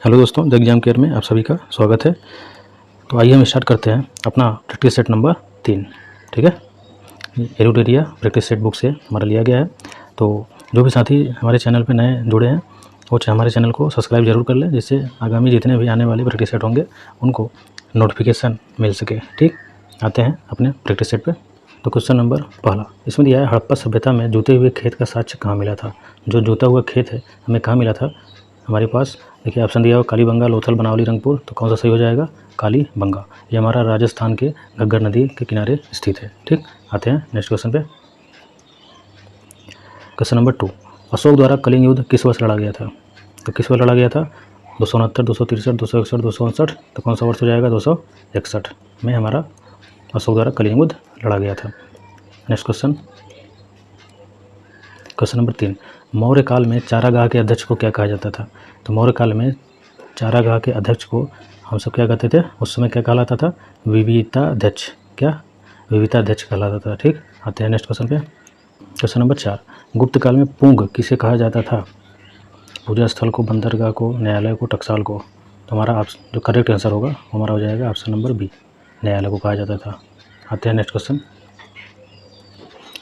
Hello दोस्तों, the exam care में आप सभी का स्वागत है। तो आइए हम स्टार्ट करते हैं अपना प्रैक्टिस सेट नंबर 3। ठीक है, एरुडेरिया प्रैक्टिस सेट बुक से हमारा लिया गया है। तो जो भी साथी हमारे चैनल पे नए जुड़े हैं वो हमारे चैनल को सब्सक्राइब जरूर कर लें, जिससे आगामी जितने भी आने वाले प्रैक्टिस सेट होंगे उनको नोटिफिकेशन मिल सके। ठीक, आते हैं अपने प्रैक्टिस सेट पर। तो क्वेश्चन नंबर पहला इसमें दिया है, हड़प्पा सभ्यता में जूते हुए खेत का साक्ष्य कहाँ मिला था। जो जूता हुआ खेत है हमें कहाँ मिला था हमारे पास। देखिए ऑप्शन दिया हुआ कालीबंगा, लोथल, बनावली, रंगपुर। तो कौन सा सही हो जाएगा? कालीबंगा। ये हमारा राजस्थान के घग्गर नदी के किनारे स्थित है। ठीक, आते हैं नेक्स्ट क्वेश्चन पे। क्वेश्चन नंबर 2, अशोक द्वारा कलिंग युद्ध किस वर्ष लड़ा गया था। तो किस वर्ष लड़ा गया था? 269, 263, 261, 259। तो कौन सा वर्ष हो जाएगा? 261 में हमारा अशोक द्वारा कलिंग युद्ध लड़ा गया था। Next question, question number 3, Maurya काल में चारागाह के अध्यक्ष को क्या कहा जाता था। तो मौर्य काल में चारागाह के अध्यक्ष को हम सब क्या कहते थे? उस समय क्या कहलाता था? विविताध्यक्ष। क्या? विविताध्यक्ष कहलाता था। ठीक, आते हैं नेक्स्ट क्वेश्चन पे। क्वेश्चन नंबर 4, गुप्त काल में पुंग किसे कहा जाता था। पूजा स्थल को, बंदरगाह को, न्यायालय को, टकसाल को। तो हमारा जो करेक्ट आंसर होगा वो हमारा हो जाएगा ऑप्शन नंबर बी, न्यायालय को कहा जाता था। आते हैं नेक्स्ट क्वेश्चन।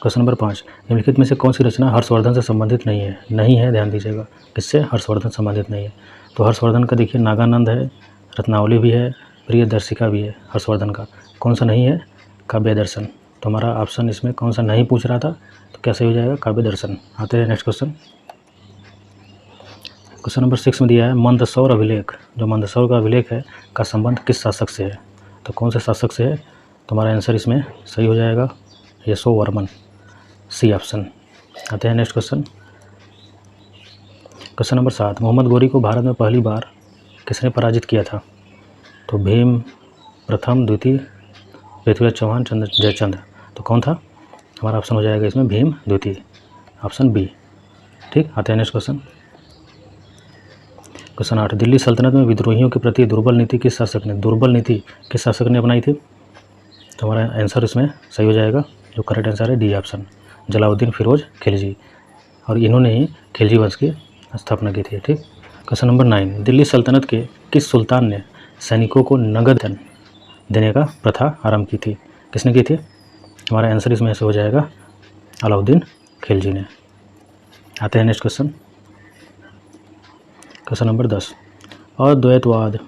क्वेश्चन नंबर 5, निम्नलिखित में से कौन सी रचना हर्षवर्धन से संबंधित नहीं है? नहीं है, ध्यान दीजिएगा, किससे? हर्षवर्धन संबंधित नहीं है। तो हर्षवर्धन का देखिए नागानंद है, रत्नावली भी है, प्रियदर्शिका भी है हर्षवर्धन का। कौन सा नहीं है? काव्य दर्शन। तो हमारा ऑप्शन इसमें कौन सा नहीं पूछ रहा था, तो कैसे हो जाएगा? काव्य दर्शन। आते हैं नेक्स्ट क्वेश्चन। क्वेश्चन नंबर 6 में दिया है, मंदसौर अभिलेख, जो मंदसौर का अभिलेख है का संबंध किस शासक से है। तो कौन से शासक से है? तो हमारा आंसर इसमें सही हो जाएगा यशोवर्मन, सी ऑप्शन। आते हैं next question. Question number 7, Mohammad Ghori को भारत में पहली बार किसने पराजित किया था। तो भीम प्रथम, द्वितीय, पृथ्वीराज चौहान, चंद्र जयचंद। तो कौन था? हमारा ऑप्शन हो जाएगा इसमें भीम द्वितीय, ऑप्शन बी। ठीक, आते हैं नेक्स्ट क्वेश्चन। क्वेश्चन 8, दिल्ली सल्तनत में विद्रोहियों के प्रति दुर्बल नीति किस शासक ने, दुर्बल नीति किस शासक ने अपनाई थी। तो हमारा आंसर इसमें सही हो जाएगा, जो करेक्ट आंसर है डी ऑप्शन, जलालुद्दीन फिरोज खिलजी। और इन्होंने ही खिलजी वंश की स्थापना की थी। ठीक, क्वेश्चन नंबर 9, दिल्ली सल्तनत के किस सुल्तान ने सैनिकों को नगद धन देने का प्रथा आरंभ की थी। किसने की थी? हमारा आंसर इसमें से हो जाएगा अलाउद्दीन खिलजी ने। आते हैं नेक्स्ट क्वेश्चन। क्वेश्चन नंबर 10, अद्वैतवाद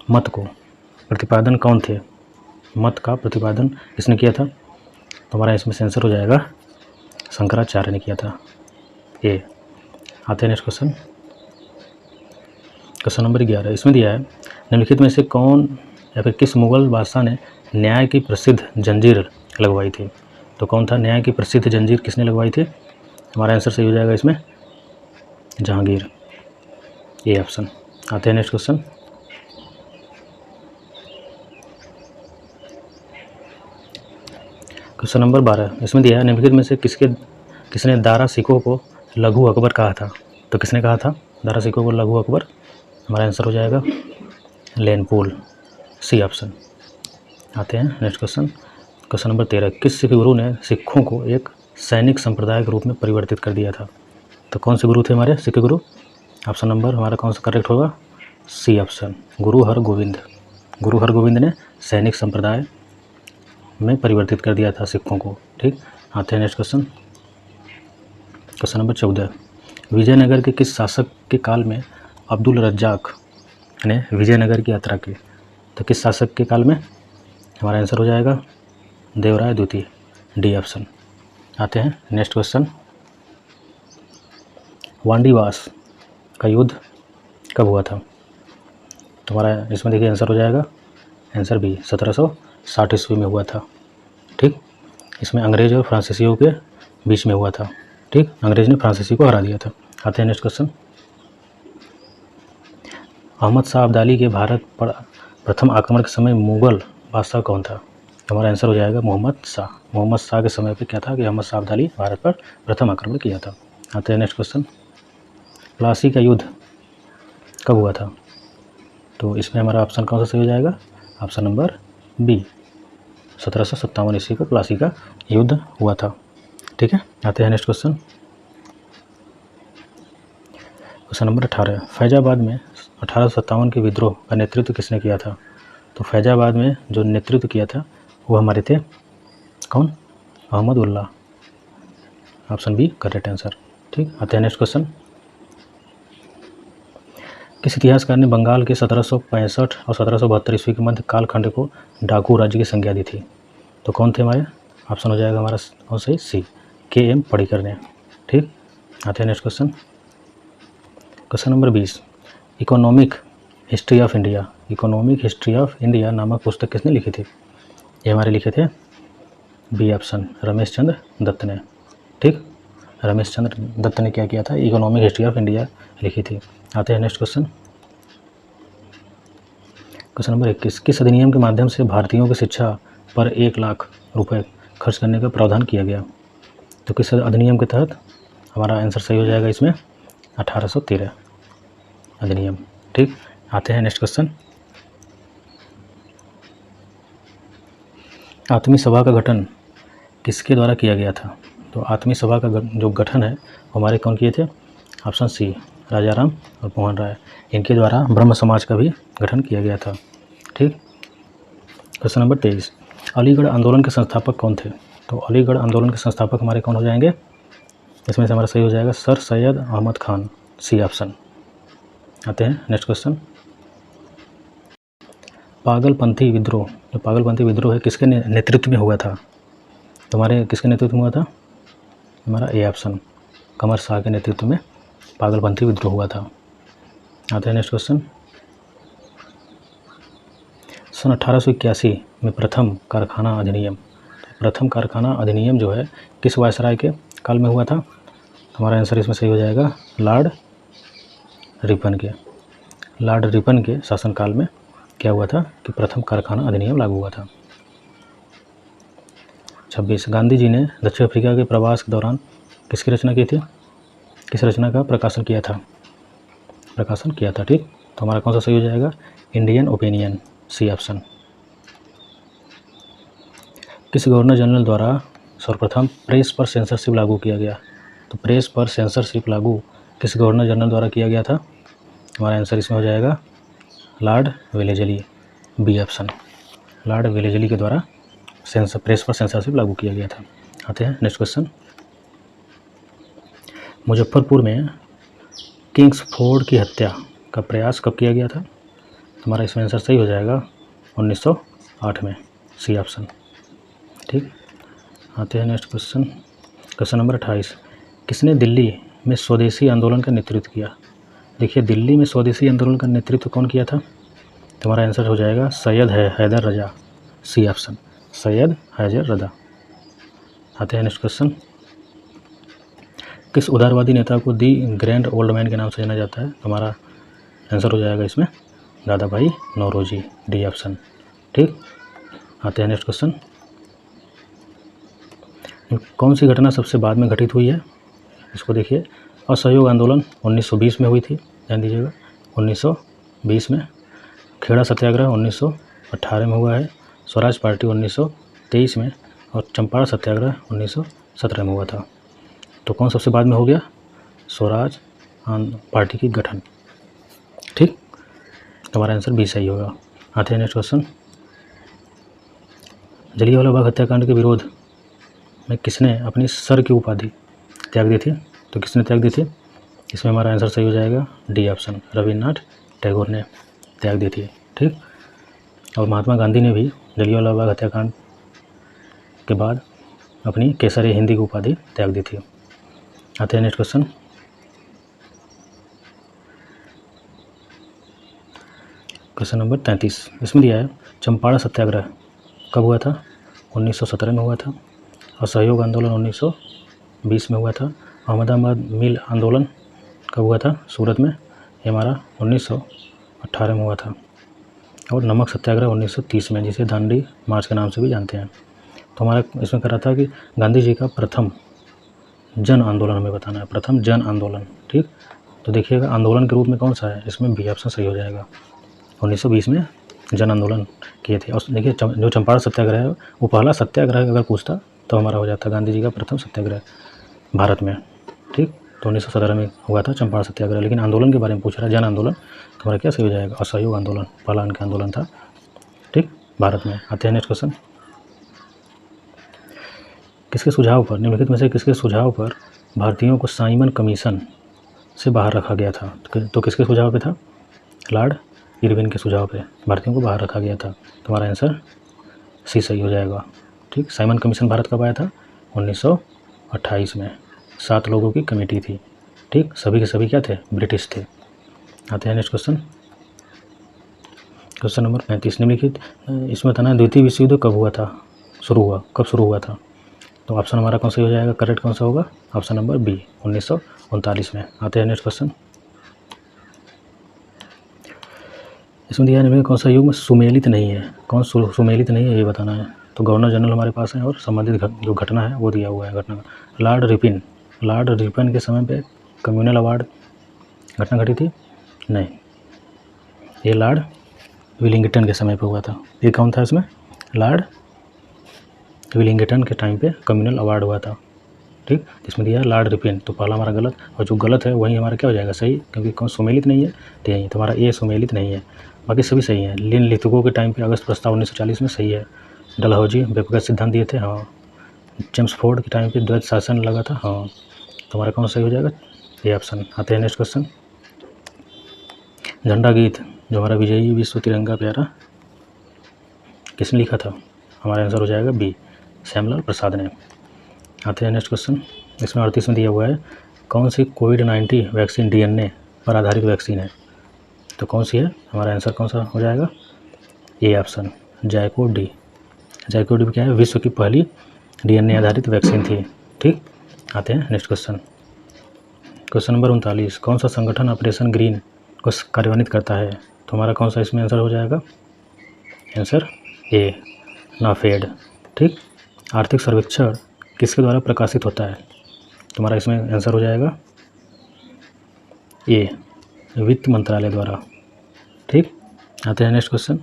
मत को प्रतिपादन कौन थे। मत का प्रतिपादन किसने किया था। तो हमारा इसमें आंसर हो जाएगा शंकराचार्य ने किया था, ए। आते हैं नेक्स्ट क्वेश्चन। क्वेश्चन नंबर 11, इसमें दिया है, निम्नलिखित में से कौन या फिर किस मुगल बादशाह ने न्याय की प्रसिद्ध जंजीर लगवाई थी। तो कौन था? न्याय की प्रसिद्ध जंजीर किसने लगवाई थी। हमारा आंसर सही हो जाएगा इसमें जहांगीर, ए ऑप्शन। आते हैं नेक्स्ट क्वेश्चन। क्वेश्चन नंबर 12, इसमें दिया है, निम्नलिखित में से किसने दारा सिकोह को लघु अकबर कहा था। तो किसने कहा था दारा सिकोह को लघु अकबर। हमारा आंसर हो जाएगा लेनपोल, सी ऑप्शन। आते हैं नेक्स्ट क्वेश्चन। क्वेश्चन नंबर 13, किस सिख गुरु ने सिखों को एक सैनिक संप्रदाय के रूप में परिवर्तित कर दिया था। तो कौन से गुरु थे हमारे सिख गुरु। ऑप्शन नंबर हमारा कौन सा करेक्ट होगा? सी ऑप्शन, गुरु हरगोविंद। गुरु हरगोविंद ने सैनिक संप्रदाय में परिवर्तित कर दिया था सिखों को। ठीक, आते हैं next question. Question number 14, Vijayanagar के किस शासक के काल में अब्दुल रज्जाक ने विजयनगर की यात्रा की। तो किस शासक के काल में। हमारा आंसर हो जाएगा देवराय द्वितीय, डी ऑप्शन। आते हैं नेक्स्ट क्वेश्चन। वांडीवास का युद्ध कब हुआ था। तो हमारा इसमें देखिए आंसर हो जाएगा आंसर बी, 1760 ईस्वी में हुआ था। ठीक, इसमें अंग्रेज और फ्रांसीसियों के बीच में हुआ था। ठीक, अंग्रेज ने फ्रांसीसी को हरा दिया था। आते हैं नेक्स्ट क्वेश्चन। अहमद शाह अब्दाली के भारत पर प्रथम आक्रमण के समय मुगल बादशाह कौन था। हमारा आंसर हो जाएगा मोहम्मद शाह। मोहम्मद शाह के समय पे क्या था कि अहमद शाह अब्दाली भारत पर प्रथम आक्रमण किया था। आते हैं नेक्स्ट क्वेश्चन। प्लासी का युद्ध कब हुआ था। तो इसमें हमारा ऑप्शन कौन सा सही हो जाएगा? ऑप्शन नंबर बी, 1757 ईस्वी को प्लासी का युद्ध हुआ था। ठीक है, आते हैं next question. Question number 18, Faizabad में 1857 के विद्रोह का नेतृत्व किसने किया था? तो फैजाबाद में जो नेतृत्व किया था वो हमारे थे कौन? Ahmad Ulla. Option B correct answer. ठीक, आते हैं नेक्स्ट क्वेश्चन। किस इतिहासकार ने बंगाल के 1765 और 1772 ईस्वी के मध्य कालखंड को डाकू राज्य की संज्ञा दी थी? तो कौन थे हमारे? ऑप्शन हो जाएगा हमारा कौन सही? सी, के.एम. पडिक्कर ने। ठीक, आते हैं next question. Question number 20, economic history of India, economic history of India नामक पुस्तक किसने लिखी थी? ये हमारे लिखे थे बी ऑप्शन, रमेश चंद्र दत्त ने। ठीक, रमेश चंद्र दत्त ने क्या किया था? इकोनॉमिक हिस्ट्री ऑफ इंडिया लिखी थी। आते हैं नेक्स्ट क्वेश्चन। क्वेश्चन नंबर 21, किस अधिनियम के माध्यम से भारतीयों की शिक्षा पर 1 लाख रुपए खर्च करने का प्रावधान किया गया? तो किस अधिनियम के तहत? हमारा आंसर सही हो जाएगा इसमें 1813 अधिनियम। ठीक, आते हैं नेक्स्ट क्वेश्चन। आत्मी सभा का गठन किसके द्वारा किया गया था? तो आत्मी सभा का जो गठन है हमारे कौन किए थे? ऑप्शन सी, राजाराम और मोहन राय। इनके द्वारा ब्रह्म समाज का भी गठन किया गया था। ठीक, क्वेश्चन नंबर 23, अलीगढ़ आंदोलन के संस्थापक कौन थे? तो अलीगढ़ आंदोलन के संस्थापक हमारे कौन हो जाएंगे? इसमें से हमारा सही हो जाएगा sir Syed Ahmad Khan, C option. आते हैं नेक्स्ट क्वेश्चन। पागलपंथी विद्रोह, जो पागलपंथी विद्रोह है किसके नेतृत्व में हुआ था? तो हमारे किसके नेतृत्व में हुआ था? हमारा ए ऑप्शन, कमर शाह के नेतृत्व में पागलपंथी विद्रोह हुआ था। आते हैं नेक्स्ट क्वेश्चन। सन 1881 में प्रथम कारखाना अधिनियम, प्रथम कारखाना अधिनियम जो है किस वायसराय के काल में हुआ था? हमारा आंसर इसमें सही हो जाएगा लॉर्ड रिपन के। लॉर्ड रिपन के शासनकाल में क्या हुआ था कि प्रथम कारखाना अधिनियम लागू हुआ था। 26, गांधी जी ने दक्षिण अफ्रीका के प्रवास के दौरान किसकी रचना की थी? किस रचना का प्रकाशन किया था? ठीक, तो हमारा कौन सा सही हो जाएगा? Indian opinion, C option. किस गवर्नर जनरल द्वारा सर्वप्रथम प्रेस पर सेंसरशिप लागू किया गया? तो प्रेस पर सेंसरशिप लागू किस गवर्नर जनरल द्वारा किया गया था? हमारा आंसर इसमें हो जाएगा Lord Wellesley, B option. Lord Wellesley के द्वारा प्रेस पर सेंसरशिप लागू किया गया था। आते हैं नेक्स्ट क्वेश्चन। मुजफ्फरपुर में किंग्सफोर्ड की हत्या का प्रयास कब किया गया था? हमारा इसमें आंसर सही हो जाएगा 1908 में, सी ऑप्शन। ठीक, आते हैं नेक्स्ट क्वेश्चन। क्वेश्चन नंबर 28, किसने दिल्ली में स्वदेशी आंदोलन का नेतृत्व किया? देखिए, दिल्ली में स्वदेशी आंदोलन का नेतृत्व कौन किया था? तो हमारा आंसर हो जाएगा सैयद हैदर रजा, सी ऑप्शन, सैयद हैदर रजा। आते हैं नेक्स्ट क्वेश्चन। किस उदारवादी नेता को दी ग्रैंड ओल्ड मैन के नाम से जाना जाता है? हमारा आंसर हो जाएगा इसमें दादा भाई नौरोजी, डी ऑप्शन। ठीक, आते हैं नेक्स्ट क्वेश्चन। कौन सी घटना सबसे बाद में घटित हुई है? इसको देखिए, असहयोग आंदोलन 1920 में हुई थी, ध्यान दीजिएगा 1920 में। खेड़ा सत्याग्रह 1918 में हुआ है। स्वराज पार्टी 1923 में, और चंपारण सत्याग्रह 1917 में हुआ था। तो कौन सबसे बाद में हो गया? स्वराज पार्टी की गठन। ठीक, हमारा आंसर बी सही होगा। आते हैं नेक्स्ट क्वेश्चन। जलियांवाला बाग हत्याकांड के विरोध में किसने अपनी सर की उपाधि त्याग दी थी? तो किसने त्याग दी थी? इसमें हमारा आंसर सही हो जाएगा डी ऑप्शन, रविन्द्रनाथ टैगोर ने त्याग दी थी। ठीक, और महात्मा गांधी ने भी जलियांवाला बाग हत्याकांड के बाद अपनी केसरी हिंदी की उपाधि त्याग दी थी। आते हैं नेक्स्ट क्वेश्चन। क्वेश्चन नंबर 33, इसमें दिया है चंपारण सत्याग्रह कब हुआ था? 1917 में हुआ था। असहयोग आंदोलन 1920 में हुआ था। अहमदाबाद मिल आंदोलन कब हुआ था? सूरत में, ये हमारा 1918 में हुआ था। और नमक सत्याग्रह 1930 में, जिसे दांडी मार्च के नाम से भी जानते हैं। तो हमारा इसमें कर रहा था कि गांधी जी का प्रथम जन आंदोलन हमें बताना है, प्रथम जन आंदोलन। ठीक, तो देखिएगा आंदोलन के रूप में कौन सा है? इसमें बी ऑप्शन सही हो जाएगा। 1920 में जन आंदोलन किए थे। और देखिए, जो चंपारण सत्याग्रह है वो पहला सत्याग्रह अगर पूछता तो हमारा हो जाता गांधी जी का प्रथम सत्याग्रह भारत में। ठीक, तो 1917 में हुआ था चंपारण सत्याग्रह। लेकिन आंदोलन के बारे में पूछ रहा है, जन आंदोलन, तो हमारा क्या सही हो जाएगा? असहयोग आंदोलन, पहला इनका आंदोलन था, ठीक, भारत में। आते हैं नेक्स्ट क्वेश्चन। किसके सुझाव पर, निम्नलिखित में से किसके सुझाव पर भारतीयों को साइमन कमीशन से बाहर रखा गया था? तो किसके सुझाव पे था? लॉर्ड इरविन के सुझाव पे भारतीयों को बाहर रखा गया था। तुम्हारा आंसर सी सही हो जाएगा, ठीक। साइमन कमीशन भारत कब आया था? 1928 में। 7 लोगों की कमेटी थी, ठीक। सभी के सभी क्या थे? ब्रिटिश थे। आते हैं नेक्स्ट क्वेश्चन। Question number 35। निम्नलिखित इसमें था ना, द्वितीय विश्व युद्ध कब हुआ था? कब शुरू हुआ था? तो ऑप्शन हमारा कौन सा हो जाएगा? करेक्ट कौन सा होगा? ऑप्शन नंबर बी, 1939 में। आते हैं नेक्स्ट क्वेश्चन। इसमें दिया है कौन सा युग सुमेलित नहीं है? कौन सुमेलित नहीं है ये बताना है। तो गवर्नर जनरल हमारे पास है और संबंधित जो घटना है वो दिया हुआ है घटना का। लॉर्ड रिपन के समय पे कम्युनल अवार्ड घटना घटी थी? नहीं, ये लॉर्ड विलिंगटन के समय पे हुआ था। ये कौन था इसमें? लॉर्ड विलिंगटन के टाइम पे कम्युनल अवार्ड हुआ था, ठीक। इसमें दिया है लॉर्ड रिपन, तो पहला हमारा गलत, और जो गलत है वही हमारा क्या हो जाएगा? सही, क्योंकि कौन सुमेलित नहीं है, तो यही तुम्हारा ये सुमेलित नहीं है। बाकी सभी सही है। लिथुको के टाइम पे अगस्त प्रस्ताव 1940 में सही है। डलहौजी व्यक्तिगत सिद्धांत दिए थे, हाँ। जेम्स फोर्ड के टाइम पे द्वैत शासन लगा था, हाँ। तुम्हारा कौन सही हो जाएगा? ये ऑप्शन। आते हैं नेक्स्ट क्वेश्चन। झंडा गीत जो हमारा विजयी विश्व तिरंगा प्यारा किसने लिखा था? हमारा आंसर हो जाएगा बी, श्यामलाल प्रसाद ने। आते हैं नेक्स्ट क्वेश्चन। इसमें 38 में दिया हुआ है कौन सी कोविड-19 वैक्सीन डीएनए पर आधारित वैक्सीन है? तो कौन सी है? हमारा आंसर कौन सा हो जाएगा? ए ऑप्शन, जायकोव डी क्या है? विश्व की पहली डीएनए आधारित वैक्सीन थी, ठीक। आते हैं नेक्स्ट क्वेश्चन। Question number 39। कौन सा संगठन ऑपरेशन ग्रीन को कार्यान्वित करता है? तो हमारा कौन सा इसमें आंसर हो जाएगा? आंसर ए, नाफेड, ठीक। आर्थिक सर्वेक्षण किसके द्वारा प्रकाशित होता है? तुम्हारा इसमें आंसर हो जाएगा ए, वित्त मंत्रालय द्वारा, ठीक। आते हैं नेक्स्ट क्वेश्चन।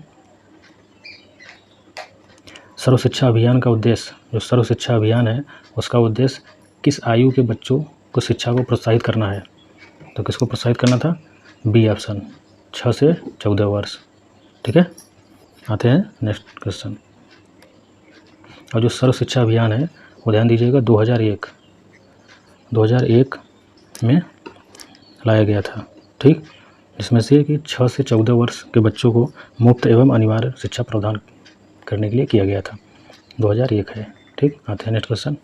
सर्व शिक्षा अभियान का उद्देश्य, जो सर्व शिक्षा अभियान है उसका उद्देश्य किस आयु के बच्चों को शिक्षा को प्रोत्साहित करना है? तो किसको प्रोत्साहित करना था? बी ऑप्शन, 6 से 14 वर्ष, ठीक है। आते हैं नेक्स्ट क्वेश्चन। और जो सर्व शिक्षा अभियान है वो ध्यान दीजिएगा 2001 में लाया गया था, ठीक। जिसमें से कि 6 से 14 वर्ष के बच्चों को मुफ्त एवं अनिवार्य शिक्षा प्रदान करने के लिए किया गया था। 2001 है, ठीक। आते हैं नेक्स्ट क्वेश्चन।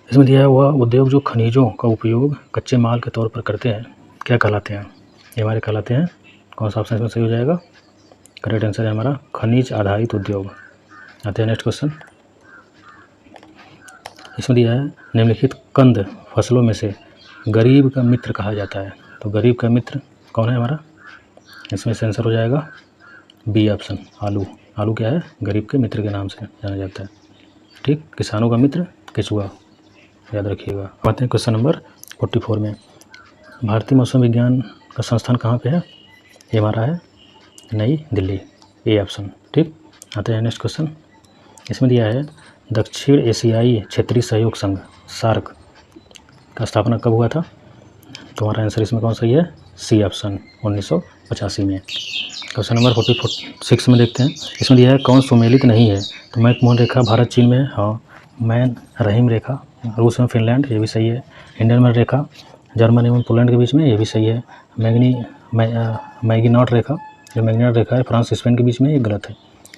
इसमें दिया हुआ उद्योग जो खनिजों का उपयोग कच्चे माल के तौर पर करते हैं क्या कहलाते हैं? ये हमारे कहलाते हैं, कौन सा ऑप्शन इसमें सही हो जाएगा? करेक्ट आंसर है हमारा खनिज आधारित उद्योग। आते हैं नेक्स्ट क्वेश्चन। इसमें दिया है निम्नलिखित कंद फसलों में से गरीब का मित्र कहा जाता है। तो गरीब का मित्र कौन है हमारा? इसमें से आंसर हो जाएगा बी ऑप्शन, आलू। आलू क्या है? गरीब के मित्र के नाम से जाना जाता है, ठीक। किसानों का मित्र केचुआ, याद रखिएगा। आते हैं क्वेश्चन नंबर 44 में। भारतीय मौसम विज्ञान का संस्थान कहाँ पे है? ये हमारा है नई दिल्ली, ए ऑप्शन, ठीक। आते हैं नेक्स्ट क्वेश्चन। इसमें दिया है दक्षिण एशियाई क्षेत्रीय सहयोग संघ सार्क का स्थापना कब हुआ था? तो हमारा आंसर इसमें कौन सही है? सी ऑप्शन, 1985 में। क्वेश्चन नंबर 46 में देखते हैं। इसमें दिया है कौन सुमेलित नहीं है? तो मैकमोहन रेखा भारत चीन में, हाँ। मैन रहीम रेखा रूस में फिनलैंड, ये भी सही है। हिंडनबर्ग रेखा जर्मनी एवं पोलैंड के बीच में, ये भी सही है। मैगिनॉट रेखा, जो मैगिनॉट रेखा है फ्रांस स्पेन के बीच में, ये गलत है,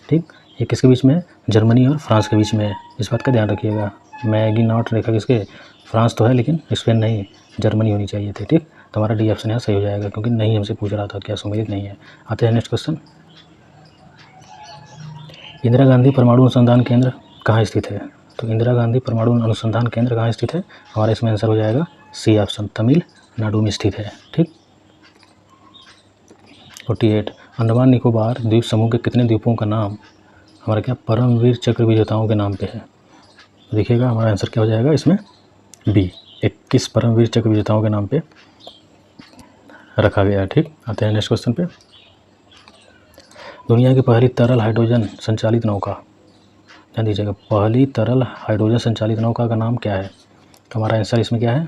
ठीक। ये किसके बीच में है? जर्मनी और फ्रांस के बीच में है, इस बात का ध्यान रखिएगा। मैगिनॉट रेखा किसके? फ्रांस तो है लेकिन स्पेन नहीं, जर्मनी होनी चाहिए थी, ठीक। तो हमारा डी ऑप्शन यहाँ सही हो जाएगा क्योंकि नहीं हमसे पूछ रहा था क्या सुमेलित नहीं है। आते हैं नेक्स्ट क्वेश्चन। इंदिरा गांधी परमाणु अनुसंधान केंद्र कहाँ स्थित है? तो इंदिरा गांधी परमाणु अनुसंधान केंद्र कहाँ स्थित है? हमारा इसमें आंसर हो जाएगा सी ऑप्शन, तमिलनाडु में स्थित है, ठीक। 48 अंडमान निकोबार द्वीप समूह के कितने द्वीपों का नाम हमारा क्या परमवीर चक्र विजेताओं के नाम पे है? देखिएगा हमारा आंसर क्या हो जाएगा इसमें? बी, 21 परमवीर चक्र विजेताओं के नाम पे रखा गया है, ठीक। आते हैं नेक्स्ट क्वेश्चन पे। दुनिया की पहली तरल हाइड्रोजन संचालित नौका, ध्यान दीजिएगा, पहली तरल हाइड्रोजन संचालित नौका का नाम क्या है? तो हमारा आंसर इसमें क्या है?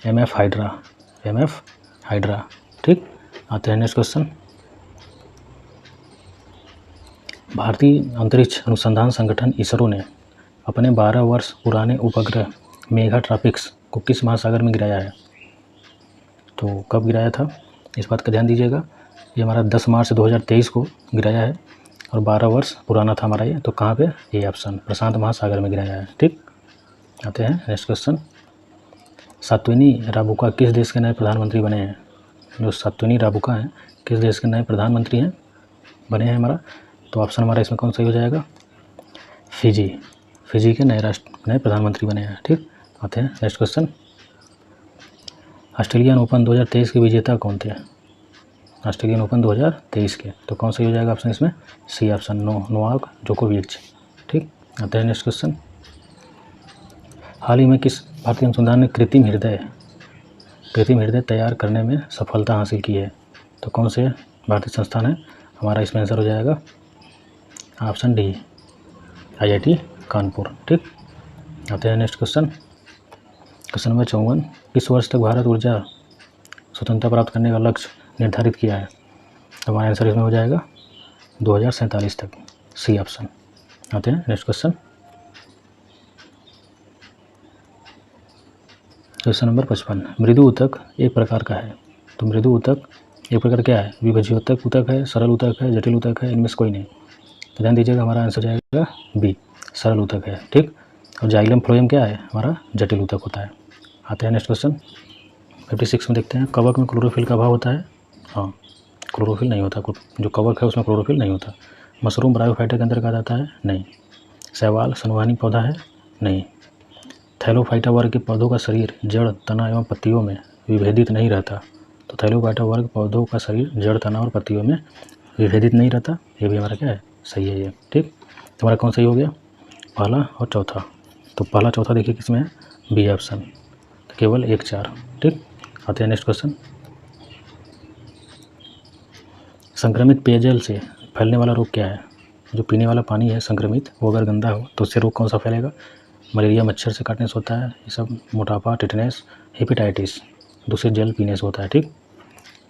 MF hydra, MF hydra. ठीक, आते हैं नेक्स्ट क्वेश्चन। भारतीय अंतरिक्ष अनुसंधान संगठन इसरो ने अपने 12 वर्ष पुराने उपग्रह मेगा ट्रॉपिक्स को किस महासागर में गिराया है? तो कब गिराया था, इस बात का ध्यान दीजिएगा। ये हमारा 10 मार्च 2023 को गिराया है और 12 वर्ष पुराना था हमारा ये। तो कहाँ पे? ये ऑप्शन प्रशांत महासागर में गिराया है। ठीक, आते हैं नेक्स्ट क्वेश्चन। सात्विनी राबुका किस देश के नए प्रधानमंत्री बने हैं? जो सात्विनी राबुका हैं किस देश के नए प्रधानमंत्री हैं बने हैं हमारा? तो ऑप्शन हमारा इसमें कौन सही हो जाएगा? फिजी, फिजी के नए प्रधानमंत्री बने हैं। ठीक, आते हैं नेक्स्ट क्वेश्चन। ऑस्ट्रेलियन ओपन 2023 के विजेता कौन थे? ऑस्ट्रेलियन ओपन 2023 के, तो कौन सही हो जाएगा ऑप्शन इसमें? सी ऑप्शन, नोवाक जोकोविच। ठीक, आते हैं नेक्स्ट क्वेश्चन। हाल ही में किस भारतीय अनुसंधान ने कृत्रिम हृदय तैयार करने में सफलता हासिल की है? तो कौन से भारतीय संस्थान है? हमारा इसमें आंसर हो जाएगा ऑप्शन डी, IIT कानपुर। ठीक, आते हैं नेक्स्ट क्वेश्चन। क्वेश्चन नंबर 54, किस वर्ष तक भारत ऊर्जा स्वतंत्रता प्राप्त करने का लक्ष्य निर्धारित किया है? तो हमारा आंसर इसमें हो जाएगा 2047 तक, सी ऑप्शन। आते हैं नेक्स्ट क्वेश्चन। क्वेश्चन नंबर 55, मृदु ऊतक एक प्रकार का है। तो मृदु ऊतक एक प्रकार क्या है? विभज्योतक ऊतक है, सरल ऊतक है, जटिल ऊतक है, इनमें से कोई नहीं। तो ध्यान दीजिएगा, हमारा आंसर जाएगा बी, सरल ऊतक है। ठीक, और जाइलम फ्लोएम क्या है? हमारा जटिल ऊतक होता है। आते हैं नेक्स्ट क्वेश्चन 56 में देखते हैं, कवक में क्लोरोफिल का अभाव होता है? हाँ, क्लोरोफिल नहीं होता, जो कवक है उसमें क्लोरोफिल नहीं होता। मशरूम ब्रायोफाइटा के अंतर्गत आता है? नहीं। शैवाल संवहनी पौधा है? नहीं। थैलोफाइटा वर्ग के पौधों का शरीर जड़, तना एवं पत्तियों में विभेदित नहीं रहता। तो थैलोफाइटा वर्ग पौधों का शरीर जड़, तना और पत्तियों में विभेदित नहीं रहता, ये भी हमारा क्या है? सही है ये। ठीक, तो हमारा कौन सही हो गया? पहला और चौथा। तो पहला चौथा देखिए किसमें है? बी ऑप्शन, तो केवल 1 4। ठीक, आते हैं नेक्स्ट क्वेश्चन। संक्रमित पेयजल से फैलने वाला रोग क्या है? जो पीने वाला पानी है संक्रमित, वो अगर गंदा हो तो उससे रोग कौन सा फैलेगा? मलेरिया मच्छर से काटने से होता है ये सब, मोटापा, टिटनेस, हेपेटाइटिस दूषित जल पीने से होता है। ठीक,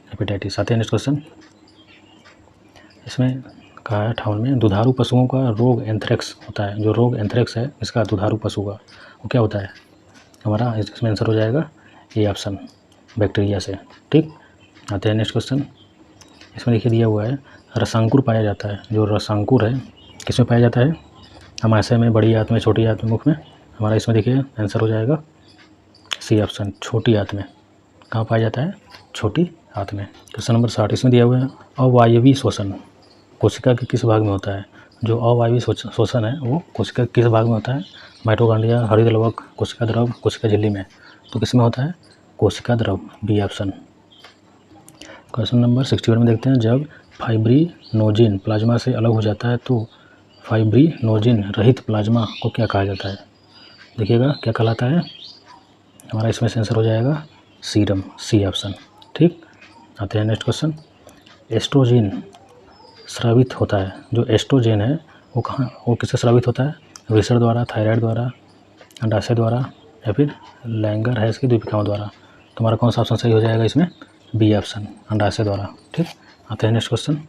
हेपेटाइटिस। आते हैं नेक्स्ट क्वेश्चन। इसमें कहा है 58 में, दुधारू पशुओं का रोग एंथ्रेक्स होता है। जो रोग एंथ्रेक्स है इसका दुधारू पशु का, वो क्या होता है? हमारा इसमें आंसर हो जाएगा ये ऑप्शन, बैक्टीरिया से। ठीक, आते हैं नेक्स्ट क्वेश्चन। इसमें देखिए दिया हुआ है रसांकुर पाया जाता है। जो रसांकुर है किसमें पाया जाता है? अमाशय में, बड़ी आंत में, छोटी आंत में, मुख में। हमारा इसमें देखिए आंसर हो जाएगा सी ऑप्शन, छोटी आंत में। कहाँ पाया जाता है? छोटी आंत में। क्वेश्चन नंबर 60 इसमें दिया हुआ है, अवायवीय शोषण कोशिका के किस भाग में होता है? जो अवायवीय शोषण है वो कोशिका के किस भाग में होता है? माइटोकॉन्ड्रिया, हरितलवक, कोशिका द्रव, कोशिका झिल्ली में। तो किस में होता है? कोशिका द्रव, बी ऑप्शन। क्वेश्चन नंबर 61 में देखते हैं, जब फाइब्रिनोजिन प्लाज्मा से अलग हो जाता है तो फाइब्रिनोजिन रहित प्लाज्मा को क्या कहा जाता है? देखिएगा क्या कहलाता है? हमारा इसमें से आंसर हो जाएगा सीरम, सी ऑप्शन। ठीक, आते हैं नेक्स्ट क्वेश्चन। एस्ट्रोजन स्रावित होता है। जो एस्ट्रोजन है वो कहाँ, वो किससे स्रावित होता है? वृषण द्वारा, थायराइड द्वारा, अंडाशय द्वारा, या फिर लैंगर है इसकी द्वीपिकाओं द्वारा। तो हमारा कौन सा ऑप्शन सही हो जाएगा इसमें? बी ऑप्शन, अंडाशय द्वारा। ठीक, आते हैं नेक्स्ट क्वेश्चन।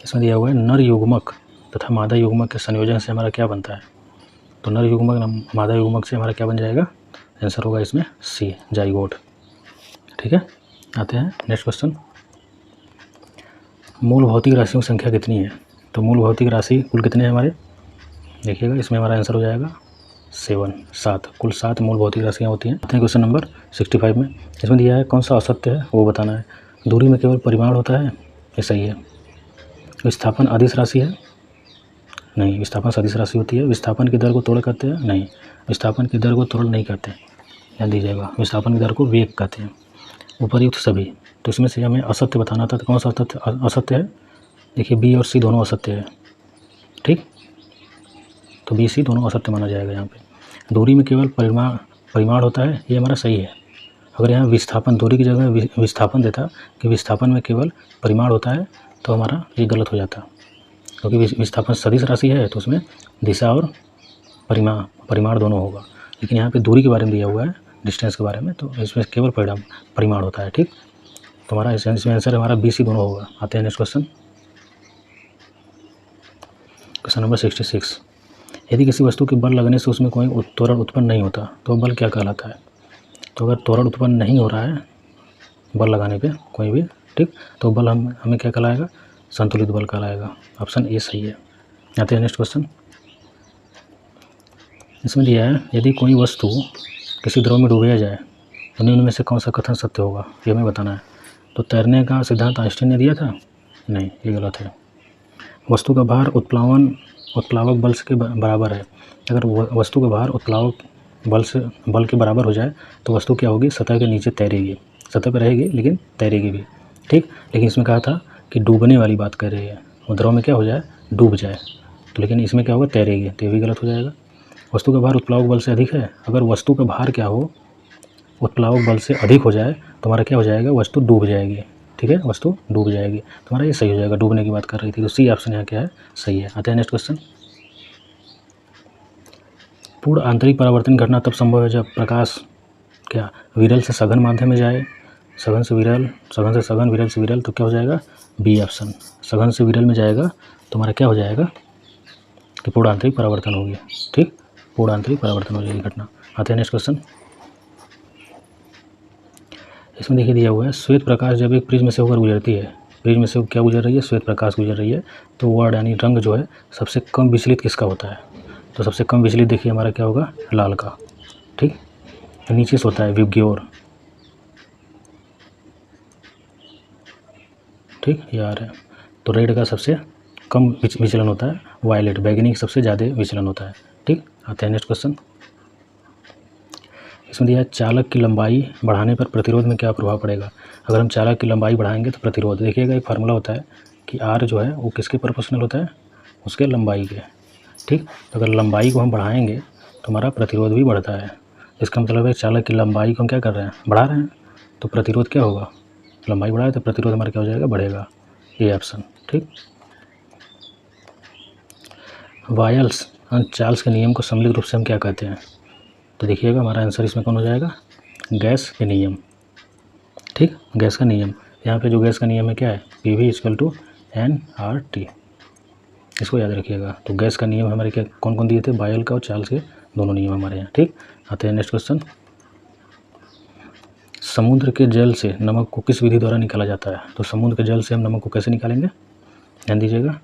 इसमें दिया हुआ है नर युग्मक तथा मादा युग्मक के संयोजन से हमारा क्या बनता है? तो नर युग्मक मादा युग्मक से हमारा क्या बन जाएगा? आंसर होगा इसमें सी, जाइगोट। ठीक है, आते हैं नेक्स्ट क्वेश्चन। मूल भौतिक राशियों की संख्या कितनी है? तो मूल भौतिक राशि कुल कितने हैं हमारे? देखिएगा इसमें हमारा आंसर हो जाएगा 7, कुल 7 मूल भौतिक राशियाँ होती हैं। आते हैं क्वेश्चन नंबर 65 में। इसमें दिया है कौन सा असत्य है वो बताना है। दूरी में केवल परिमाण होता है, ये सही है। विस्थापन अदिश राशि है? नहीं, विस्थापन सदिश राशि होती है। विस्थापन की दर को त्वरण कहते हैं? नहीं, विस्थापन की दर को त्वरण नहीं कहते, ध्यान दीजिएगा। विस्थापन की दर को वेग कहते हैं। उपर्युक्त सभी, तो इसमें से हमें असत्य बताना था, तो कौन सा असत्य है? देखिए बी और सी दोनों असत्य है। ठीक, तो बी सी दोनों असत्य माना जाएगा यहाँ पे। दूरी में केवल परिमाण होता है, ये हमारा सही है। अगर यहाँ विस्थापन, दूरी की जगह विस्थापन देता कि विस्थापन में केवल परिमाण होता है, तो हमारा ये गलत हो जाता। क्योंकि विस्थापन सदिश राशि है तो उसमें दिशा और परिमाण दोनों होगा, लेकिन यहाँ पे दूरी के बारे में दिया हुआ है, डिस्टेंस के बारे में, तो इसमें केवल परिमाण होता है। ठीक, तो हमारा इसमें आंसर हमारा बी सी दोनों होगा। आते हैं नेक्स्ट क्वेश्चन, क्वेश्चन नंबर 66। यदि किसी वस्तु के बल लगने से उसमें कोई त्वरण उत्पन्न नहीं होता तो बल क्या कहलाता है? तो अगर त्वरण उत्पन्न नहीं हो रहा है बल लगाने पे कोई भी, ठीक, तो बल हमें क्या कहलाएगा? संतुलित बल कहलाएगा। ऑप्शन ए सही है। आते हैं नेक्स्ट क्वेश्चन, इसमें दिया है यदि कोई वस्तु किसी द्रव में डूबिया जाए तो निम्न में से कौन सा कथन सत्य होगा, ये हमें बताना है। तो तैरने का सिद्धांत आइंस्टीन ने दिया था? नहीं, ये गलत है। वस्तु का भार उत्प्लावक बल के बराबर है। अगर वस्तु का भार उत्प्लावक बल के बराबर हो जाए तो वस्तु क्या होगी? सतह के नीचे तैरेगी, सतह पर रहेगी लेकिन तैरेगी भी। ठीक, लेकिन इसमें कहा था कि डूबने वाली बात कर रही है, वो द्रव में क्या हो जाए? डूब जाए। तो लेकिन इसमें क्या होगा? तैरेगी, तो ये भी गलत हो जाएगा। वस्तु का भार उत्प्लावक बल से अधिक है। अगर वस्तु का भार क्या हो? उत्प्लावक बल से अधिक हो जाए तो हमारा क्या हो जाएगा? वस्तु डूब जाएगी। ठीक है, वस्तु डूब जाएगी, तो हमारा ये सही हो जाएगा। डूबने की बात कर रही थी, तो सी ऑप्शन यहाँ क्या है? सही है। आते हैं नेक्स्ट क्वेश्चन, पूर्ण आंतरिक परावर्तन घटना तब संभव है जब प्रकाश क्या विरल से सघन माध्यम में जाए, सघन से विरल, सघन से सघन, विरल से विरल, तो क्या हो जाएगा? बी ऑप्शन, सघन से विरल में जाएगा तो हमारा क्या हो जाएगा? कि पूर्ण आंतरिक परावर्तन होगी। ठीक, पूर्ण आंतरिक परावर्तन हो जाएगी घटना। आते हैं नेक्स्ट क्वेश्चन, इसमें देखिए दिया हुआ है श्वेत प्रकाश जब एक प्रिज्म से होकर गुजरती है, प्रिज्म से क्या गुजर रही है? श्वेत प्रकाश गुजर रही है, तो वर्ड यानी रंग जो है सबसे कम विचलित किसका होता है? तो सबसे कम विचलित देखिए हमारा क्या होगा? लाल का। ठीक, तो नीचे से होता है विबग्योर। ठीक, ये आ रहा है। तो रेड का सबसे कम विचलन होता है वायलेट, बैगनी सबसे ज़्यादा विचलन होता है। ठीक, आते हैं नेक्स्ट क्वेश्चन, इसमें दिया है चालक की लंबाई बढ़ाने पर प्रतिरोध में क्या प्रभाव पड़ेगा? अगर हम चालक की लंबाई बढ़ाएंगे तो प्रतिरोध, देखिएगा एक फार्मूला होता है कि आर जो है वो किसके प्रोपोर्शनल होता है? उसके लंबाई के। ठीक, तो अगर लंबाई को हम बढ़ाएंगे तो हमारा प्रतिरोध भी बढ़ता है। इसका मतलब है चालक की लंबाई को हम क्या कर रहे हैं? बढ़ा रहे हैं, तो प्रतिरोध क्या होगा? लंबाई बढ़ाए तो प्रतिरोध हमारा क्या हो जाएगा? बढ़ेगा। ये ऑप्शन। ठीक, वायल्स चार्ल्स के नियम को सम्मिलित रूप से हम क्या कहते हैं? तो देखिएगा हमारा आंसर इसमें कौन हो जाएगा? गैस के नियम। ठीक, गैस का नियम, यहाँ पे जो गैस का नियम है क्या है? PV = nRT, इसको याद रखिएगा। तो गैस का नियम हमारे क्या कौन कौन दिए थे? बायल का और चार्ल्स के दोनों नियम हमारे यहाँ। ठीक, आते हैं नेक्स्ट क्वेश्चन, समुद्र के जल से नमक को किस विधि द्वारा निकाला जाता है? तो समुद्र के जल से हम नमक को कैसे निकालेंगे? ध्यान दीजिएगा,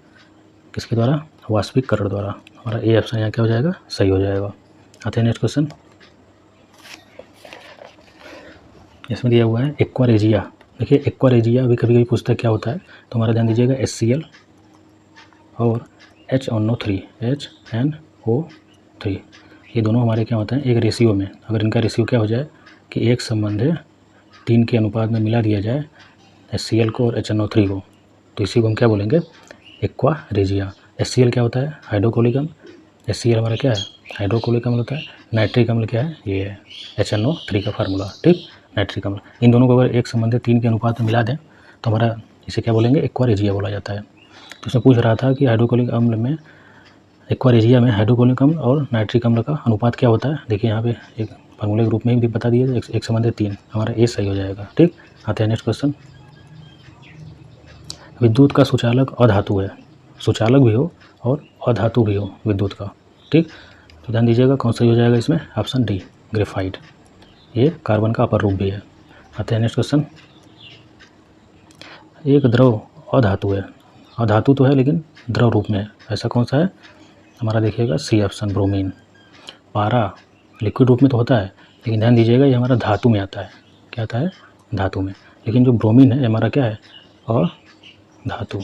किसके द्वारा? वाष्पीकरण द्वारा। हमारा ए ऑप्शन यहाँ क्या हो जाएगा? सही हो जाएगा। आते हैं नेक्स्ट क्वेश्चन, इसमें दिया हुआ है एक्वा रेजिया। देखिए एक्वा रेजिया भी कभी कभी पूछता है क्या होता है, तो हमारा ध्यान दीजिएगा HCl और HNO3 ये दोनों हमारे क्या होते हैं? एक रेशियो में। अगर इनका रेशियो क्या हो जाए कि 1:3 के अनुपात में मिला दिया जाए HCl को और HNO3 को, तो इसी को हम क्या बोलेंगे? Aqua regia. HCl क्या होता है? हाइड्रोक्लोरिक अम्ल। HCl हमारा क्या है? हाइड्रोक्लोरिक अम्ल होता है। नाइट्रिक अम्ल क्या है? ये है HNO3 का फार्मूला। ठीक, नाइट्रिक अम्ल। इन दोनों को अगर 1:3 के अनुपात में मिला दें तो हमारा इसे क्या बोलेंगे? एक्वा रेजिया बोला जाता है। तो उसमें पूछ रहा था कि हाइड्रोक्लोरिक अम्ल में, एक्वा रेजिया में हाइड्रोक्लोरिक अम्ल और नाइट्रिक अम्ल का अनुपात क्या होता है? देखिए यहाँ पे एक फार्मूले के रूप में भी बता दिया 1:3, हमारा ए सही हो जाएगा। ठीक, आते हैं नेक्स्ट क्वेश्चन, विद्युत का सुचालक अधातु है, सुचालक भी हो और अधातु भी हो विद्युत का। ठीक, तो ध्यान दीजिएगा कौन सही हो जाएगा इसमें? Option D, graphite. ये कार्बन का अपर रूप भी है। आते हैं नेक्स्ट क्वेश्चन, एक द्रव अधातु है, अधातु तो है लेकिन द्रव रूप में है, ऐसा कौन सा है? हमारा देखिएगा सी ऑप्शन, ब्रोमीन। पारा लिक्विड रूप में तो होता है, लेकिन ध्यान दीजिएगा ये हमारा धातु में आता है। क्या आता है? धातु में। लेकिन जो ब्रोमीन है हमारा क्या है? और धातु।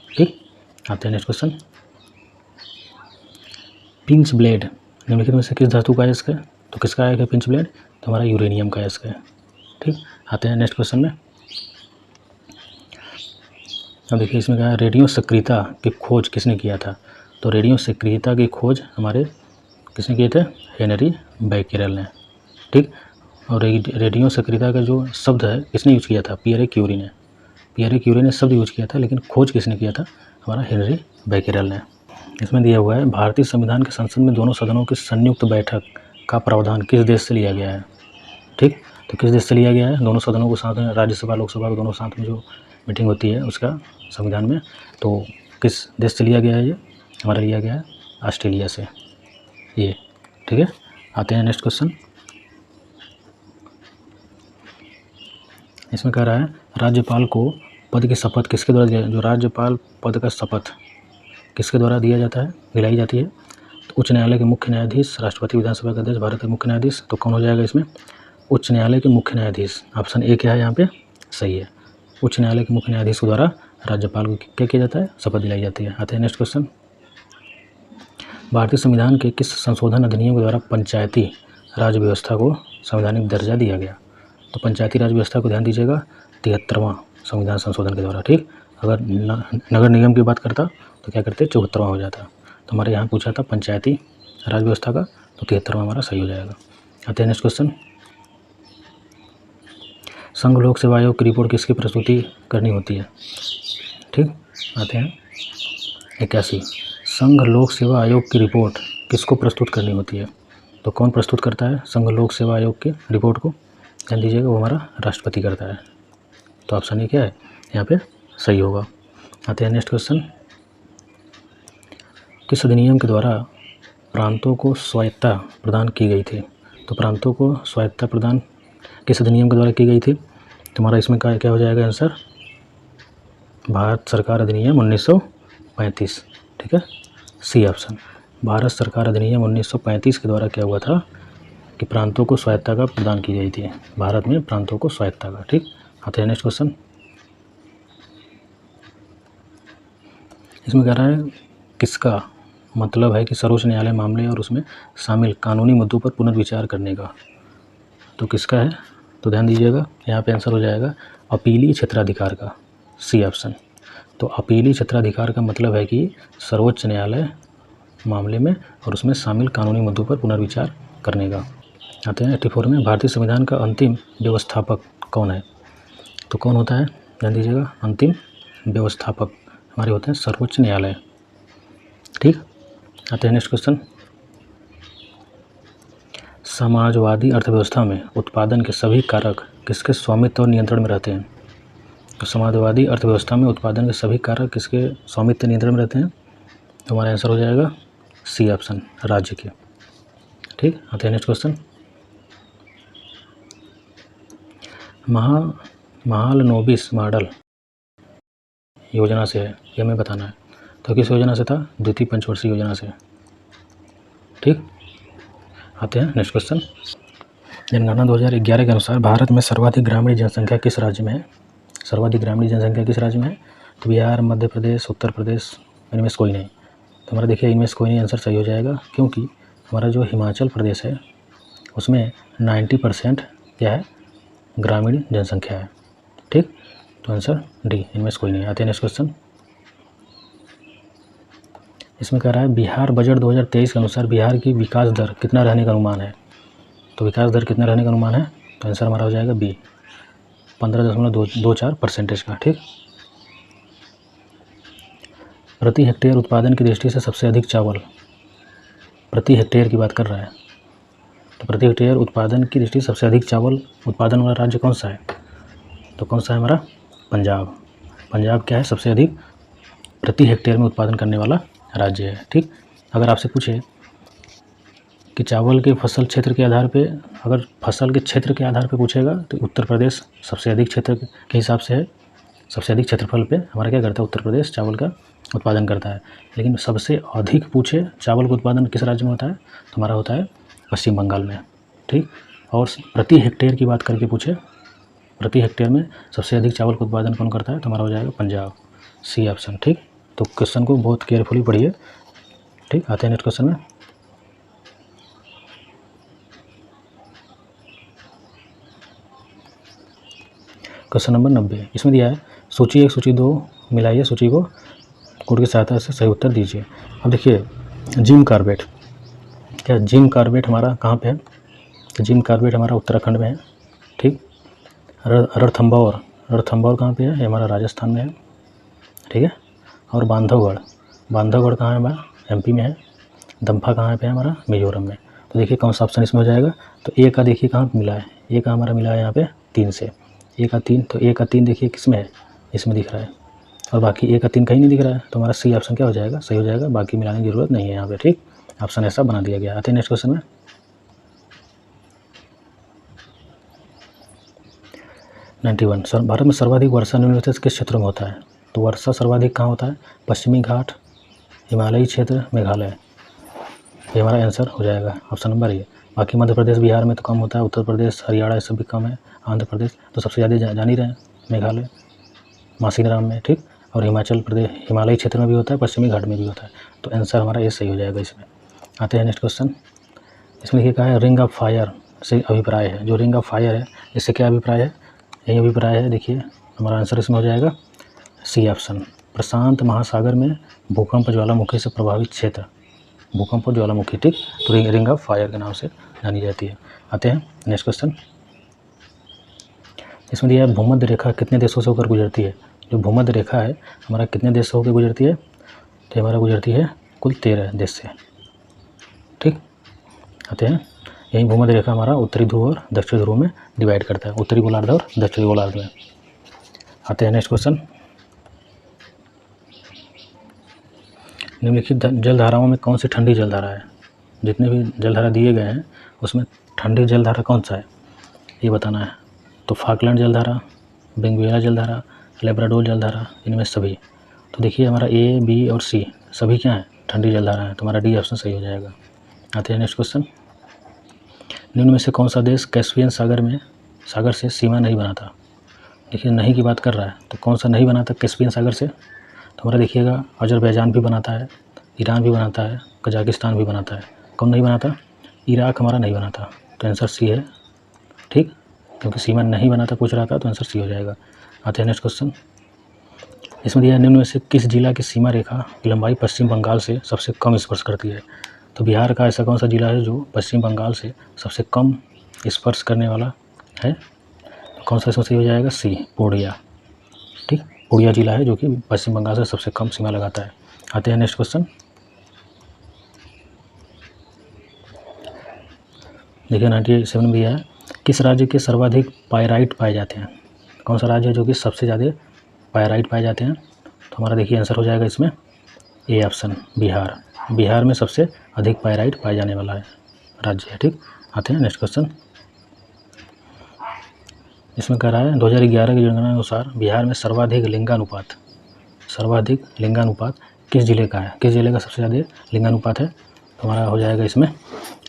ठीक, आते हैं नेक्स्ट क्वेश्चन, पिंच ब्लेड निम्नलिखित में से किस धातु का अयस्क है? तो किसका आएगा पिंच ब्लेड? तो हमारा यूरेनियम का अयस्क है। ठीक, आते हैं नेक्स्ट क्वेश्चन में, अब देखिए इसमें कहा रेडियो सक्रियता की खोज किसने किया था? तो रेडियो सक्रियता की खोज हमारे किसने किए थे? हेनरी बैकेरेल ने। ठीक, और रेडियो सक्रियता का जो शब्द है किसने यूज किया था? पियरे क्यूरी ने। पियरे क्यूरी ने शब्द यूज किया था, लेकिन खोज किसने किया था? हमारा हेनरी बैकेरल ने। इसमें दिया हुआ है भारतीय संविधान के संसद में दोनों सदनों की संयुक्त बैठक का प्रावधान किस देश से लिया गया है। ठीक, तो किस देश से लिया गया है, दोनों सदनों को साथ में, राज्यसभा लोकसभा को दोनों साथ में जो मीटिंग होती है उसका संविधान में, तो किस देश से लिया गया है, ये हमारा लिया गया है ऑस्ट्रेलिया से ये। ठीक है, आते हैं नेक्स्ट क्वेश्चन। इसमें कह रहा है राज्यपाल को पद की शपथ किसके द्वारा दिया, जो राज्यपाल पद का शपथ किसके द्वारा दिया जाता है, दिलाई जाती है, तो उच्च न्यायालय के मुख्य न्यायाधीश, राष्ट्रपति, विधानसभा का अध्यक्ष, भारत के मुख्य न्यायाधीश। तो कौन हो जाएगा इसमें, उच्च न्यायालय के मुख्य न्यायाधीश। ऑप्शन ए क्या है यहाँ पे, सही है। उच्च न्यायालय के मुख्य न्यायाधीश के द्वारा राज्यपाल को क्या किया जाता है, शपथ दिलाई जाती है। आते हैं नेक्स्ट क्वेश्चन। भारतीय संविधान के किस संशोधन अधिनियम के द्वारा पंचायती राज व्यवस्था को संवैधानिक दर्जा दिया गया। तो पंचायती राज व्यवस्था को ध्यान दीजिएगा 73वां संविधान संशोधन के द्वारा। ठीक, अगर नगर निगम की बात करता तो क्या करते, 74वां हो जाता। तो हमारे यहाँ पूछा था पंचायती राज व्यवस्था का, तो 73वां हमारा सही हो जाएगा। आते हैं नेक्स्ट क्वेश्चन। संघ लोक सेवा आयोग की रिपोर्ट किसकी प्रस्तुति करनी होती है। ठीक, आते हैं 81। संघ लोक सेवा आयोग की रिपोर्ट किसको प्रस्तुत करनी होती है, तो कौन प्रस्तुत करता है संघ लोक सेवा आयोग की रिपोर्ट को, ध्यान दीजिएगा, वो हमारा राष्ट्रपति करता है। तो ऑप्शन ये क्या है, यहाँ पे सही होगा। आते हैं नेक्स्ट क्वेश्चन। किस अधिनियम के द्वारा प्रांतों को स्वायत्तता प्रदान की गई थी। तो प्रांतों को स्वायत्तता प्रदान किस अधिनियम के द्वारा की गई थी, तो हमारा इसमें क्या हो जाएगा आंसर, भारत सरकार अधिनियम 1935। ठीक है, सी ऑप्शन, भारत सरकार अधिनियम 1935 के द्वारा क्या हुआ था कि प्रांतों को स्वायत्तता का प्रदान की गई थी, भारत में प्रांतों को स्वायत्तता का। ठीक, आते हैं नेक्स्ट क्वेश्चन। इसमें कह रहा है किसका मतलब है कि सर्वोच्च न्यायालय मामले और उसमें शामिल कानूनी मुद्दों पर पुनर्विचार करने का, तो किसका है, तो ध्यान दीजिएगा, यहाँ पे आंसर हो जाएगा अपीलीय क्षेत्राधिकार का, सी ऑप्शन। तो अपीलीय क्षेत्राधिकार का मतलब है कि सर्वोच्च न्यायालय मामले में और उसमें शामिल कानूनी मुद्दों पर पुनर्विचार करने का। आते हैं 84 में, भारतीय संविधान का अंतिम व्यवस्थापक कौन है, तो कौन होता है, ध्यान दीजिएगा, अंतिम व्यवस्थापक हमारे होते हैं सर्वोच्च न्यायालय। ठीक, आते हैं नेक्स्ट क्वेश्चन। समाजवादी अर्थव्यवस्था में उत्पादन के सभी कारक किसके स्वामित्व और नियंत्रण में रहते हैं। तो समाजवादी अर्थव्यवस्था में उत्पादन के सभी कारक किसके स्वामित्व नियंत्रण में रहते हैं, तो हमारा आंसर हो जाएगा सी ऑप्शन, राज्य के। ठीक, आते हैं नेक्स्ट क्वेश्चन। महालनोबिस मॉडल योजना से है, ये हमें बताना है, तो किस योजना से था, द्वितीय पंचवर्षीय योजना से। ठीक, आते हैं नेक्स्ट क्वेश्चन। जनगणना 2011 के अनुसार भारत में सर्वाधिक ग्रामीण जनसंख्या किस राज्य में है, सर्वाधिक ग्रामीण जनसंख्या किस राज्य में है, तो बिहार, मध्य प्रदेश, उत्तर प्रदेश, इनमें से कोई नहीं। तो हमारा देखिए इनमें से कोई नहीं आंसर सही हो जाएगा, क्योंकि हमारा जो हिमाचल प्रदेश है उसमें 90% क्या है, ग्रामीण जनसंख्या है। ठीक, तो आंसर डी, इनमें से कोई नहीं। आते हैं नेक्स्ट क्वेश्चन। इसमें कह रहा है बिहार बजट 2023 के अनुसार बिहार की विकास दर कितना रहने का अनुमान है, तो विकास दर कितना रहने का अनुमान है, तो आंसर हमारा हो जाएगा बी, 15.24% का। ठीक, प्रति हेक्टेयर उत्पादन की दृष्टि से सबसे अधिक चावल, प्रति हेक्टेयर की बात कर रहा है, तो प्रति हेक्टेयर उत्पादन की दृष्टि से सबसे अधिक चावल उत्पादन वाला राज्य कौन सा है, तो कौन सा है हमारा, पंजाब। पंजाब क्या है, सबसे अधिक प्रति हेक्टेयर में उत्पादन करने वाला राज्य है। ठीक, अगर आपसे पूछे कि चावल के फसल क्षेत्र के आधार पे, अगर फसल के क्षेत्र के आधार पे पूछेगा तो उत्तर प्रदेश सबसे अधिक क्षेत्र के हिसाब से है, सबसे अधिक क्षेत्रफल पे हमारा क्या करता है, उत्तर प्रदेश चावल का उत्पादन करता है। लेकिन सबसे अधिक पूछे चावल का उत्पादन किस राज्य में होता है, तो हमारा होता है पश्चिम बंगाल में। ठीक, और प्रति हेक्टेयर की बात करके पूछे, प्रति हेक्टेयर में सबसे अधिक चावल का उत्पादन कौन करता है, तो हमारा हो जाएगा पंजाब, सी ऑप्शन। ठीक, तो क्वेश्चन को बहुत केयरफुली पढ़िए। ठीक, आते हैं नेक्स्ट क्वेश्चन में। क्वेश्चन नंबर 90, इसमें दिया है सूची 1 सूची 2 मिलाइए, सूची को कोड की सहायता से सही उत्तर दीजिए। अब देखिए जिम कार्बेट, क्या जिम कार्बेट हमारा कहाँ पे है, तो जिम कार्बेट हमारा उत्तराखंड में है। ठीक, रणथंभौर, रणथंभौर कहाँ पे है, ये हमारा राजस्थान में है। ठीक है, और बांधवगढ़। बांधवगढ़ कहाँ है हमारा? MP में है। दम्फा कहाँ पे है हमारा? मिजोरम में। तो देखिए कौन सा ऑप्शन इसमें हो जाएगा? तो ए का देखिए कहाँ मिला है, ए का हमारा मिला है यहाँ पे 3 से, ए का 3, तो ए का 3 देखिए किस में है? इसमें दिख रहा है, और बाकी ए का 3 कहीं नहीं दिख रहा है, तो हमारा सी ऑप्शन क्या हो जाएगा? सही हो जाएगा, बाकी मिलाने की जरूरत नहीं है यहाँ पे, ठीक। ऑप्शन ऐसा बना दिया गया। आते हैं नेक्स्ट क्वेश्चन में। 91 भारत में सर्वाधिक वर्षा निम्नलिखित किस क्षेत्रों में होता है? तो वर्षा सर्वाधिक कहाँ होता है? पश्चिमी घाट, हिमालयी क्षेत्र, मेघालय। ये हमारा आंसर हो जाएगा ऑप्शन नंबर ए। बाकी मध्य प्रदेश बिहार में तो कम होता है, उत्तर प्रदेश हरियाणा ये सब भी कम है, आंध्र प्रदेश तो सबसे ज़्यादा जान ही रहे हैं, मेघालय मासीराम में, ठीक। और हिमाचल प्रदेश हिमालयी क्षेत्र में भी होता है, पश्चिमी घाट में भी होता है, तो आंसर हमारा ये सही हो जाएगा इसमें। आते हैं नेक्स्ट क्वेश्चन। इसमें देखिए कहा है रिंग ऑफ फायर से अभिप्राय है। जो रिंग ऑफ फायर है इससे क्या अभिप्राय है? यही अभिप्राय है, देखिए हमारा आंसर इसमें हो जाएगा सी ऑप्शन। प्रशांत महासागर में भूकंप ज्वालामुखी से प्रभावित क्षेत्र, भूकंप और ज्वालामुखी, ठीक। तो रिंग ऑफ फायर के नाम से जानी जाती है। आते हैं नेक्स्ट क्वेश्चन। इसमें दिया है भूमध्य रेखा कितने देशों से होकर गुजरती है? जो भूमध्य रेखा है हमारा कितने देश से होकर गुजरती है? तो हमारा गुजरती है कुल 13 देश से, ठीक। आते हैं, यही भूमध्य रेखा हमारा उत्तरी ध्रुव और दक्षिण ध्रुव में डिवाइड करता है, उत्तरी गोलार्ध और दक्षिणी गोलार्ध में। आते हैं नेक्स्ट क्वेश्चन। निम्नलिखित जलधाराओं में कौन सी ठंडी जलधारा है? जितने भी जलधारा दिए गए हैं उसमें ठंडी जलधारा कौन सा है ये बताना है। तो फाकलैंड जलधारा, बेंगुएला जलधारा, लेब्राडोर जलधारा, इनमें सभी। तो देखिए हमारा ए, बी और सी सभी क्या है? ठंडी जलधारा है, तो हमारा डी ऑप्शन सही हो जाएगा। आते हैं नेक्स्ट क्वेश्चन। निम्न में से कौन सा देश कैस्पियन सागर से सीमा नहीं बनाता? देखिए नहीं की बात कर रहा है, तो कौन सा नहीं बनाता कैस्पियन सागर से? तो हमारा देखिएगा अजरबैजान भी बनाता है, ईरान भी बनाता है, कजाकिस्तान भी बनाता है। कौन नहीं बनाता? इराक हमारा नहीं बनाता, तो आंसर सी है, ठीक। क्योंकि सीमा नहीं बनाता पूछ रहा था, तो आंसर सी हो जाएगा। आते हैं नेक्स्ट क्वेश्चन। इसमें दिया है निम्न में से किस जिला की सीमा रेखा की लंबाई पश्चिम बंगाल से सबसे कम स्पर्श करती है? तो बिहार का ऐसा कौन सा जिला है जो पश्चिम बंगाल से सबसे कम स्पर्श करने वाला है? तो कौन सा इसमें सही हो जाएगा? सी, पूर्णिया, ठीक। पूर्णिया जिला है जो कि पश्चिम बंगाल से सबसे कम सीमा लगाता है। आते हैं नेक्स्ट क्वेश्चन। देखिए 97 में भी है, किस राज्य के सर्वाधिक पाइराइट पाए जाते हैं? कौन सा राज्य है जो कि सबसे ज़्यादा पाइराइट पाए जाते हैं? तो हमारा देखिए आंसर हो जाएगा इसमें ए ऑप्शन, बिहार। बिहार में सबसे अधिक पाइराइट पाए जाने वाला है राज्य है, ठीक। आते हैं नेक्स्ट क्वेश्चन। इसमें कह रहा है 2011 की जनगणना अनुसार बिहार में सर्वाधिक लिंगानुपात किस जिले का है? किस जिले का सबसे ज़्यादा लिंगानुपात है? तो हमारा हो जाएगा इसमें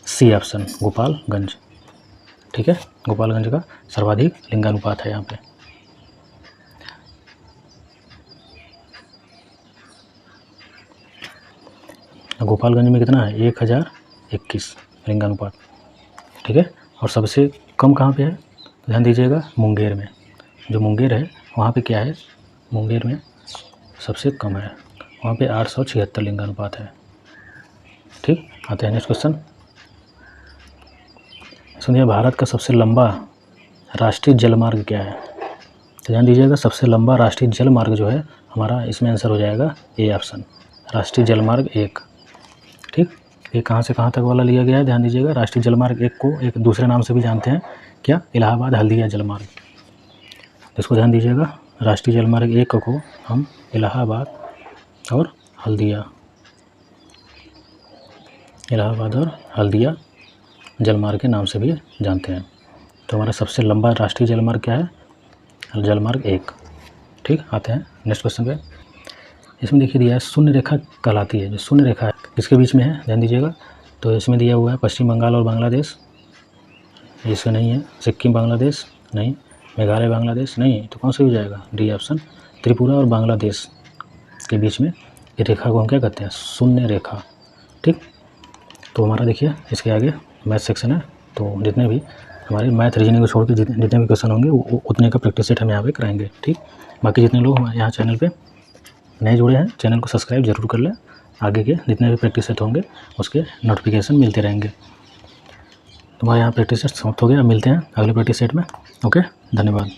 सी ऑप्शन, गोपालगंज, ठीक है। गोपालगंज का सर्वाधिक लिंगानुपात है यहाँ पे। गोपालगंज में कितना है? 1021 लिंगानुपात, ठीक है। और सबसे कम कहाँ पे है? तो ध्यान दीजिएगा मुंगेर में, जो मुंगेर है वहाँ पे क्या है? मुंगेर में सबसे कम है, वहाँ पे 876 लिंगानुपात है, ठीक। आते हैं नेक्स्ट क्वेश्चन। सुनिए भारत का सबसे लंबा राष्ट्रीय जलमार्ग क्या है? तो ध्यान दीजिएगा सबसे लंबा राष्ट्रीय जलमार्ग जो है हमारा, इसमें आंसर हो जाएगा ए ऑप्शन, राष्ट्रीय जलमार्ग 1, ठीक। ये कहाँ से कहाँ तक वाला लिया गया है? ध्यान दीजिएगा राष्ट्रीय जलमार्ग 1 को एक दूसरे नाम से भी जानते हैं, क्या? इलाहाबाद हल्दिया जलमार्ग। इसको ध्यान दीजिएगा, राष्ट्रीय जलमार्ग 1 को हम इलाहाबाद और हल्दिया जलमार्ग के नाम से भी जानते हैं। तो हमारा सबसे लंबा राष्ट्रीय जलमार्ग क्या है? जलमार्ग 1, ठीक। आते हैं नेक्स्ट क्वेश्चन पे। इसमें देखिए दिया है शून्य रेखा कहलाती है। जो शून्य रेखा है किसके बीच में है? ध्यान दीजिएगा। तो इसमें दिया हुआ है पश्चिम बंगाल और बांग्लादेश, इसमें नहीं है। सिक्किम बांग्लादेश नहीं, मेघालय बांग्लादेश नहीं, तो कौन सा हो जाएगा? डी ऑप्शन, त्रिपुरा और बांग्लादेश के बीच में ये रेखा को हम क्या कहते हैं? शून्य रेखा, ठीक। तो हमारा देखिए इसके आगे मैथ सेक्शन है, तो जितने भी हमारे मैथ रीजनिंग को छोड़ के जितने भी क्वेश्चन होंगे वो उतने का प्रैक्टिस सेट हम यहाँ पे कराएंगे, ठीक। बाकी जितने लोग हमारे यहाँ चैनल पे नए जुड़े हैं चैनल को सब्सक्राइब जरूर कर लें, आगे के जितने भी प्रैक्टिस सेट होंगे उसके नोटिफिकेशन मिलते रहेंगे। तो हमारे यहाँ प्रैक्टिस सेट समाप्त हो गया, मिलते हैं अगले प्रैक्टिस सेट में। ओके, धन्यवाद।